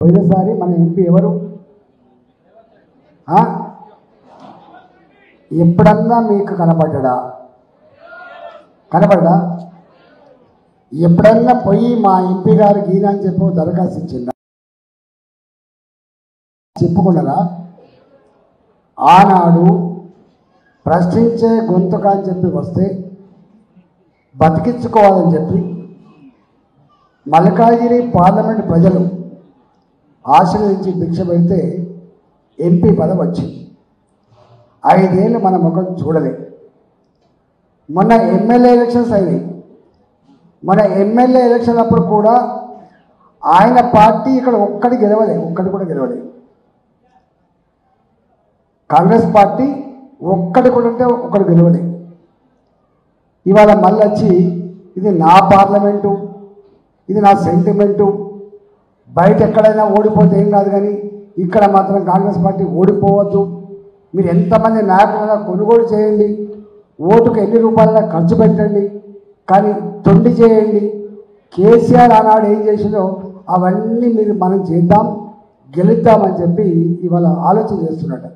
పోయినసారి మన ఎంపీ ఎవరు? ఎప్పుడన్నా మీకు కనపడ్డా? ఎప్పుడన్నా పోయి మా ఎంపీ గారికి ఈయన అని చెప్పి దరఖాస్తు ఇచ్చిందా? చెప్పుకున్నారా? ఆనాడు ప్రశ్నించే గొంతుక అని చెప్పి వస్తే బతికించుకోవాలని చెప్పి మల్కాజిగిరి పార్లమెంట్ ప్రజలు ఆశీర్వదించి భిక్ష పెడితే ఎంపీ పదవి వచ్చింది. 5 ఏళ్ళు మన ముఖం చూడలే. మొన్న ఎమ్మెల్యే ఎలక్షన్స్ అయినాయి. మన ఎమ్మెల్యే ఎలక్షన్ అప్పుడు కూడా ఆయన పార్టీ ఇక్కడ ఒక్కటి కూడా గెలవలే. కాంగ్రెస్ పార్టీ ఒక్కటి కూడా అంటే ఒక్కడు గెలవలే. ఇవాళ మళ్ళీ వచ్చి ఇది నా పార్లమెంటు, ఇది నా సెంటిమెంటు, బయట ఎక్కడైనా ఓడిపోతే ఏం కాదు కానీ ఇక్కడ మాత్రం కాంగ్రెస్ పార్టీ ఓడిపోవద్దు, మీరు ఎంతమంది నాయకులైనా కొనుగోలు చేయండి, ఓటుకు ఎన్ని రూపాయలైనా ఖర్చు పెట్టండి, కానీ తొండి చేయండి. కేసీఆర్ ఆనాడు ఏం చేసిందో అవన్నీ మనం చేద్దాం, గెలుద్దామని చెప్పి ఇవాళ ఆలోచన చేస్తున్నట్టు.